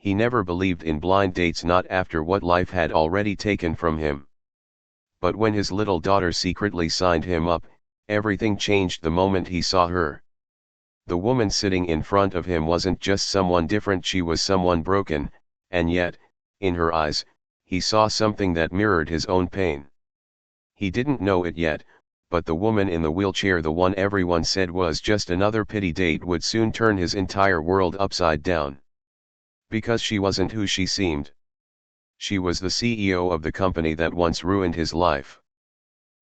He never believed in blind dates, not after what life had already taken from him. But when his little daughter secretly signed him up, everything changed the moment he saw her. The woman sitting in front of him wasn't just someone different, she was someone broken, and yet, in her eyes, he saw something that mirrored his own pain. He didn't know it yet, but the woman in the wheelchair, the one everyone said was just another pity date, would soon turn his entire world upside down. Because she wasn't who she seemed. She was the CEO of the company that once ruined his life.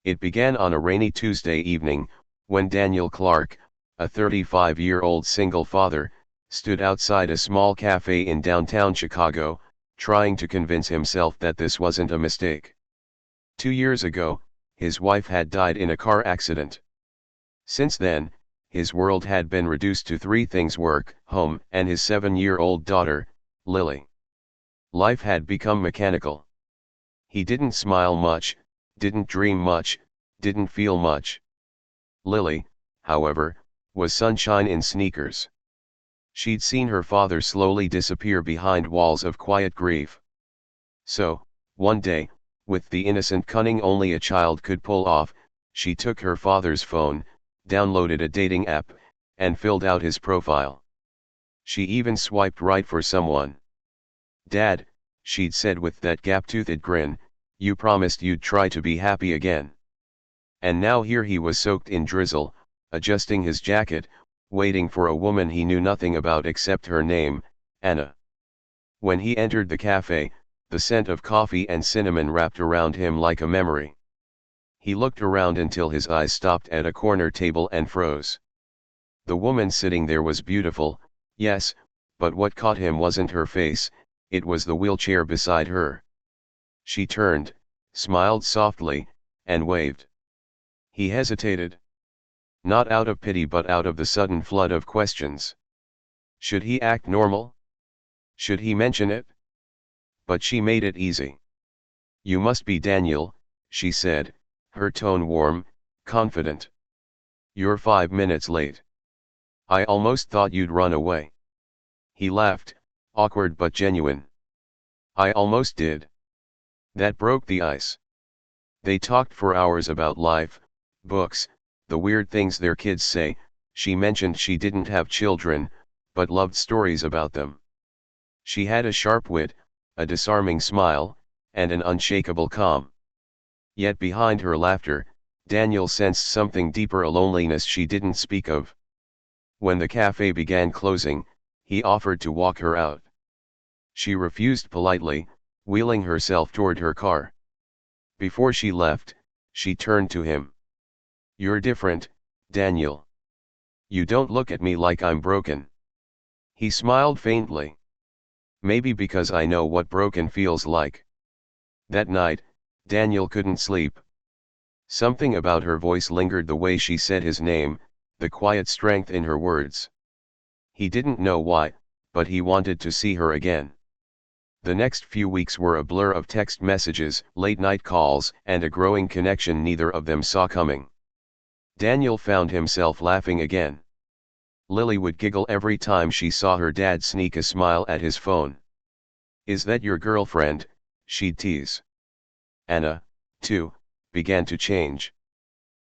It began on a rainy Tuesday evening, when Daniel Clark, a 35-year-old single father, stood outside a small cafe in downtown Chicago, trying to convince himself that this wasn't a mistake. 2 years ago, his wife had died in a car accident. Since then, his world had been reduced to three things: work, home, and his 7-year-old daughter, Lily. Life had become mechanical. He didn't smile much, didn't dream much, didn't feel much. Lily, however, was sunshine in sneakers. She'd seen her father slowly disappear behind walls of quiet grief. So, one day, with the innocent cunning only a child could pull off, she took her father's phone, downloaded a dating app, and filled out his profile. She even swiped right for someone. "Dad," she'd said with that gap-toothed grin, "you promised you'd try to be happy again." And now here he was soaked in drizzle, adjusting his jacket, waiting for a woman he knew nothing about except her name, Anna. When he entered the cafe, the scent of coffee and cinnamon wrapped around him like a memory. He looked around until his eyes stopped at a corner table and froze. The woman sitting there was beautiful, yes, but what caught him wasn't her face, it was the wheelchair beside her. She turned, smiled softly, and waved. He hesitated. Not out of pity but out of the sudden flood of questions. Should he act normal? Should he mention it? But she made it easy. "You must be Daniel," she said, her tone warm, confident. "You're 5 minutes late. I almost thought you'd run away." He laughed, awkward but genuine. "I almost did." That broke the ice. They talked for hours about life, books, the weird things their kids say. She mentioned she didn't have children, but loved stories about them. She had a sharp wit, a disarming smile, and an unshakable calm. Yet behind her laughter, Daniel sensed something deeper, a loneliness she didn't speak of. When the cafe began closing, he offered to walk her out. She refused politely, wheeling herself toward her car. Before she left, she turned to him. "You're different, Daniel. You don't look at me like I'm broken." He smiled faintly. "Maybe because I know what broken feels like." That night, Daniel couldn't sleep. Something about her voice lingered, the way she said his name, the quiet strength in her words. He didn't know why, but he wanted to see her again. The next few weeks were a blur of text messages, late-night calls, and a growing connection neither of them saw coming. Daniel found himself laughing again. Lily would giggle every time she saw her dad sneak a smile at his phone. "Is that your girlfriend?" she'd tease. Anna, too, began to change.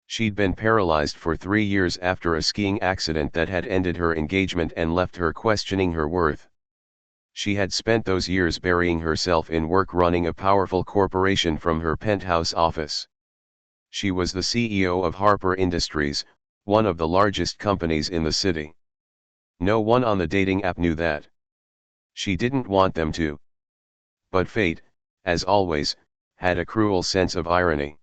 She'd been paralyzed for 3 years after a skiing accident that had ended her engagement and left her questioning her worth. She had spent those years burying herself in work, running a powerful corporation from her penthouse office. She was the CEO of Harper Industries, one of the largest companies in the city. No one on the dating app knew that. She didn't want them to. But fate, as always, had a cruel sense of irony.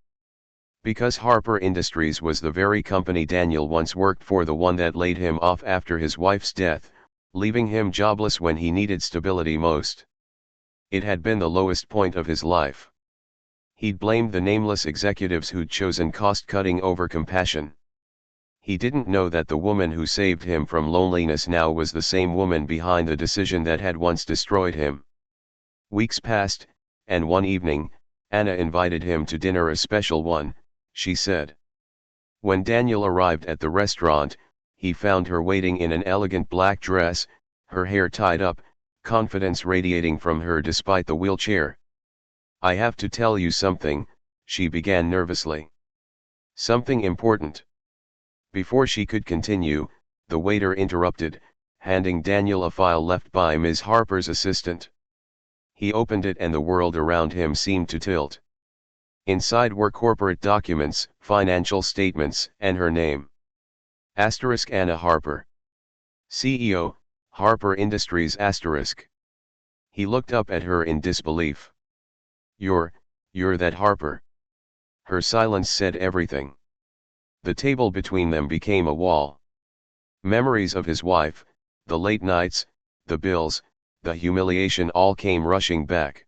Because Harper Industries was the very company Daniel once worked for, the one that laid him off after his wife's death, leaving him jobless when he needed stability most. It had been the lowest point of his life. He'd blamed the nameless executives who'd chosen cost-cutting over compassion. He didn't know that the woman who saved him from loneliness now was the same woman behind the decision that had once destroyed him. Weeks passed, and one evening, Anna invited him to dinner, a special one, she said. When Daniel arrived at the restaurant, he found her waiting in an elegant black dress, her hair tied up, confidence radiating from her despite the wheelchair. "I have to tell you something," she began nervously. "Something important." Before she could continue, the waiter interrupted, handing Daniel a file left by Ms. Harper's assistant. He opened it and the world around him seemed to tilt. Inside were corporate documents, financial statements, and her name. Asterisk Anna Harper. CEO, Harper Industries asterisk. He looked up at her in disbelief. You're that Harper." Her silence said everything. The table between them became a wall. Memories of his wife, the late nights, the bills, the humiliation all came rushing back.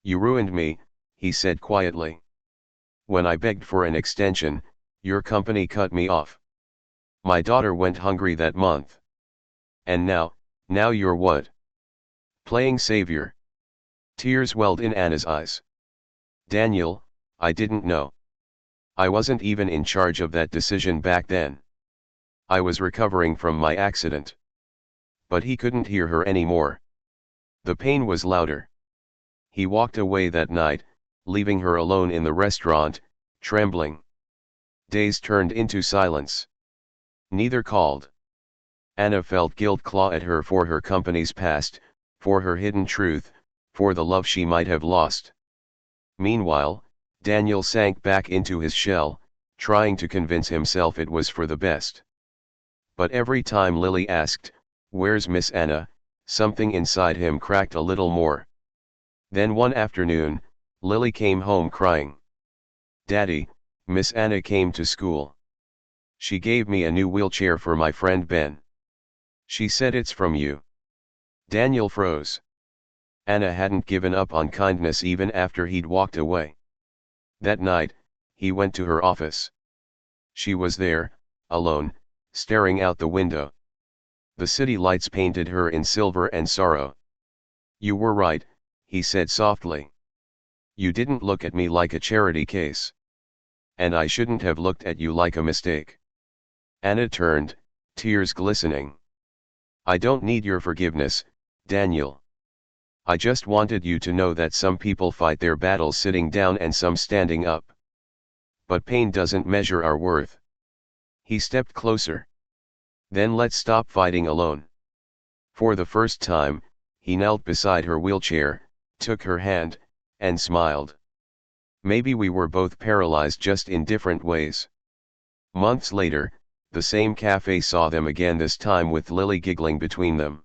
"You ruined me," he said quietly. "When I begged for an extension, your company cut me off. My daughter went hungry that month. And now you're what? Playing savior." Tears welled in Anna's eyes. "Daniel, I didn't know. I wasn't even in charge of that decision back then. I was recovering from my accident." But he couldn't hear her anymore. The pain was louder. He walked away that night, leaving her alone in the restaurant, trembling. Days turned into silence. Neither called. Anna felt guilt claw at her for her company's past, for her hidden truth, for the love she might have lost. Meanwhile, Daniel sank back into his shell, trying to convince himself it was for the best. But every time Lily asked, "Where's Miss Anna?" something inside him cracked a little more. Then one afternoon, Lily came home crying. "Daddy, Miss Anna came to school. She gave me a new wheelchair for my friend Ben. She said it's from you." Daniel froze. Anna hadn't given up on kindness even after he'd walked away. That night, he went to her office. She was there, alone, staring out the window. The city lights painted her in silver and sorrow. "You were right," he said softly. "You didn't look at me like a charity case. And I shouldn't have looked at you like a mistake." Anna turned, tears glistening. "I don't need your forgiveness, Daniel. I just wanted you to know that some people fight their battles sitting down and some standing up. But pain doesn't measure our worth." He stepped closer. "Then let's stop fighting alone." For the first time, he knelt beside her wheelchair, took her hand, and smiled. Maybe we were both paralyzed just in different ways. Months later, the same cafe saw them again, this time with Lily giggling between them.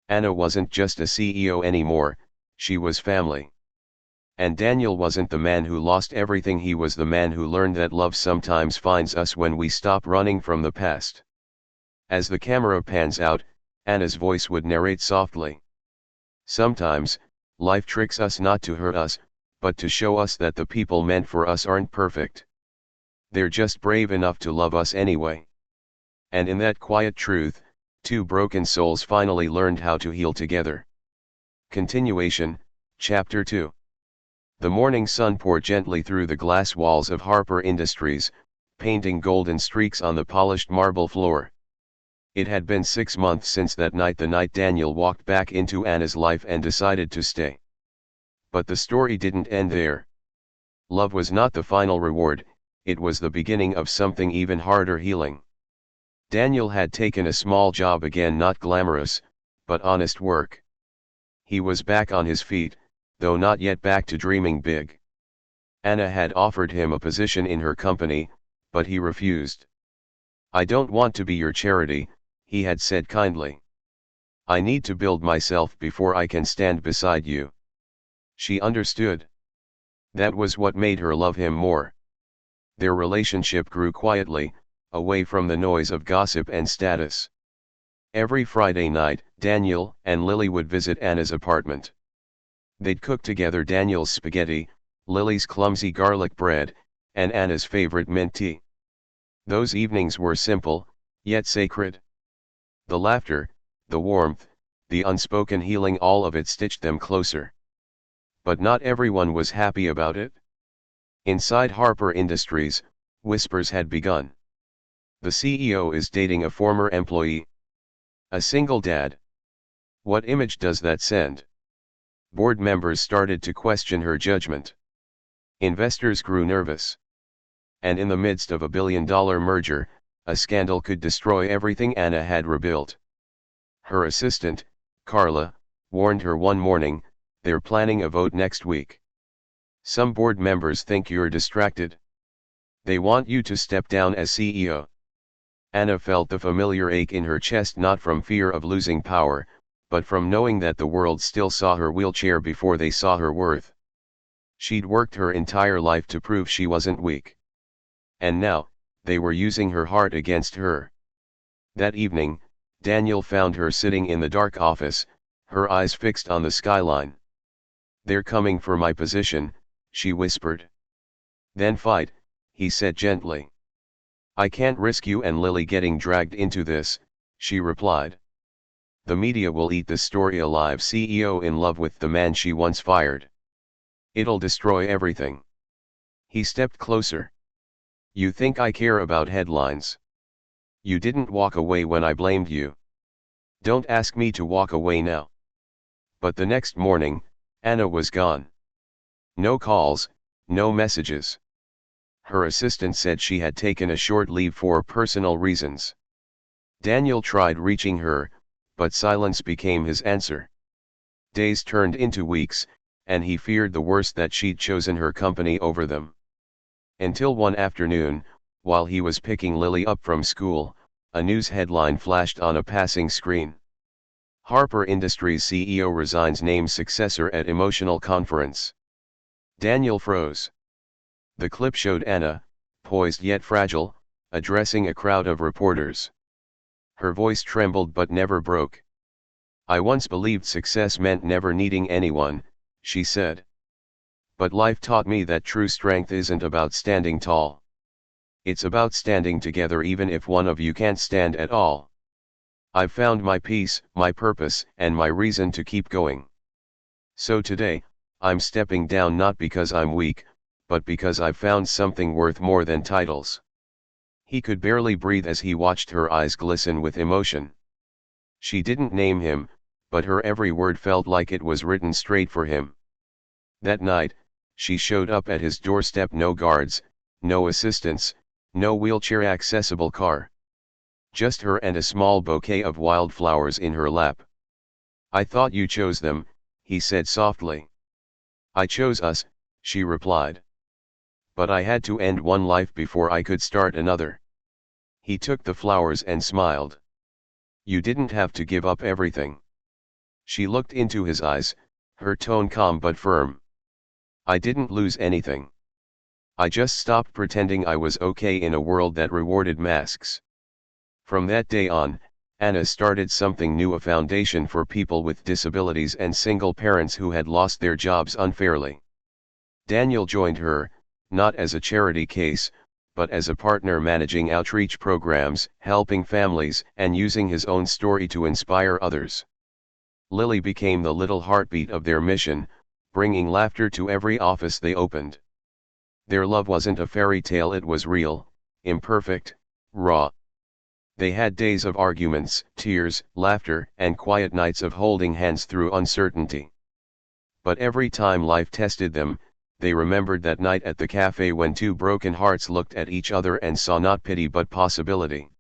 Anna wasn't just a CEO anymore, she was family. And Daniel wasn't the man who lost everything, he was the man who learned that love sometimes finds us when we stop running from the past. As the camera pans out, Anna's voice would narrate softly. "Sometimes, life tricks us not to hurt us, but to show us that the people meant for us aren't perfect. They're just brave enough to love us anyway." And in that quiet truth, two broken souls finally learned how to heal together. Continuation, Chapter 2. The morning sun poured gently through the glass walls of Harper Industries, painting golden streaks on the polished marble floor. It had been 6 months since that night, the night Daniel walked back into Anna's life and decided to stay. But the story didn't end there. Love was not the final reward, it was the beginning of something even harder: healing. Daniel had taken a small job again, not glamorous, but honest work. He was back on his feet, though not yet back to dreaming big. Anna had offered him a position in her company, but he refused. "I don't want to be your charity," he had said kindly. "I need to build myself before I can stand beside you." She understood. That was what made her love him more. Their relationship grew quietly, away from the noise of gossip and status. Every Friday night, Daniel and Lily would visit Anna's apartment. They'd cook together Daniel's spaghetti, Lily's clumsy garlic bread, and Anna's favorite mint tea. Those evenings were simple, yet sacred. The laughter, the warmth, the unspoken healing, all of it stitched them closer. But not everyone was happy about it. Inside Harper Industries, whispers had begun. "The CEO is dating a former employee. A single dad. What image does that send? Board members started to question her judgment. Investors grew nervous. And in the midst of a billion-dollar merger, a scandal could destroy everything Anna had rebuilt. Her assistant, Carla, warned her one morning, "They're planning a vote next week. Some board members think you're distracted. They want you to step down as CEO." Anna felt the familiar ache in her chest, not from fear of losing power, but from knowing that the world still saw her wheelchair before they saw her worth. She'd worked her entire life to prove she wasn't weak. And now, they were using her heart against her. That evening, Daniel found her sitting in the dark office, her eyes fixed on the skyline. "They're coming for my position," she whispered. "Then fight," he said gently. "I can't risk you and Lily getting dragged into this," she replied. "The media will eat the story alive, CEO in love with the man she once fired. It'll destroy everything." He stepped closer. "You think I care about headlines? You didn't walk away when I blamed you. Don't ask me to walk away now." But the next morning, Anna was gone. No calls, no messages. Her assistant said she had taken a short leave for personal reasons. Daniel tried reaching her, but silence became his answer. Days turned into weeks, and he feared the worst, that she'd chosen her company over them. Until one afternoon, while he was picking Lily up from school, a news headline flashed on a passing screen. "Harper Industries CEO resigns, names successor at emotional conference." Daniel froze. The clip showed Anna, poised yet fragile, addressing a crowd of reporters. Her voice trembled but never broke. "I once believed success meant never needing anyone," she said. "But life taught me that true strength isn't about standing tall. It's about standing together even if one of you can't stand at all. I've found my peace, my purpose, and my reason to keep going. So today, I'm stepping down, not because I'm weak, but because I've found something worth more than titles." He could barely breathe as he watched her eyes glisten with emotion. She didn't name him, but her every word felt like it was written straight for him. That night, she showed up at his doorstep, no guards, no assistants, no wheelchair-accessible car. Just her and a small bouquet of wildflowers in her lap. "I thought you chose them," he said softly. "I chose us," she replied. "But I had to end one life before I could start another." He took the flowers and smiled. "You didn't have to give up everything." She looked into his eyes, her tone calm but firm. "I didn't lose anything. I just stopped pretending I was okay in a world that rewarded masks." From that day on, Anna started something new, a foundation for people with disabilities and single parents who had lost their jobs unfairly. Daniel joined her, not as a charity case, but as a partner, managing outreach programs, helping families, and using his own story to inspire others. Lily became the little heartbeat of their mission, bringing laughter to every office they opened. Their love wasn't a fairy tale, it was real, imperfect, raw. They had days of arguments, tears, laughter, and quiet nights of holding hands through uncertainty. But every time life tested them, they remembered that night at the cafe when two broken hearts looked at each other and saw not pity but possibility.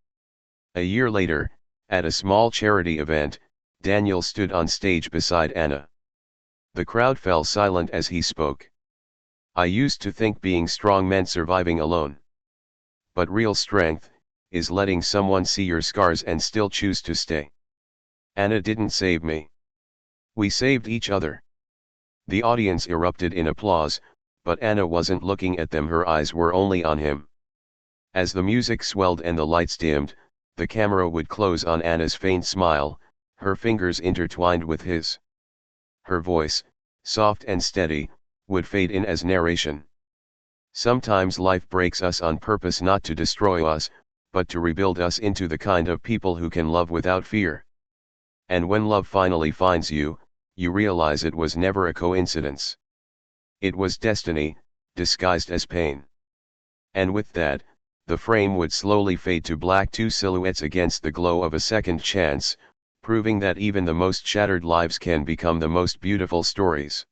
A year later, at a small charity event, Daniel stood on stage beside Anna. The crowd fell silent as he spoke. "I used to think being strong meant surviving alone. But real strength is letting someone see your scars and still choose to stay. Anna didn't save me. We saved each other." The audience erupted in applause, but Anna wasn't looking at them, her eyes were only on him. As the music swelled and the lights dimmed, the camera would close on Anna's faint smile, her fingers intertwined with his. Her voice, soft and steady, would fade in as narration. "Sometimes life breaks us on purpose, not to destroy us, but to rebuild us into the kind of people who can love without fear. And when love finally finds you, you realize it was never a coincidence. It was destiny, disguised as pain." And with that, the frame would slowly fade to black, two silhouettes against the glow of a second chance, proving that even the most shattered lives can become the most beautiful stories.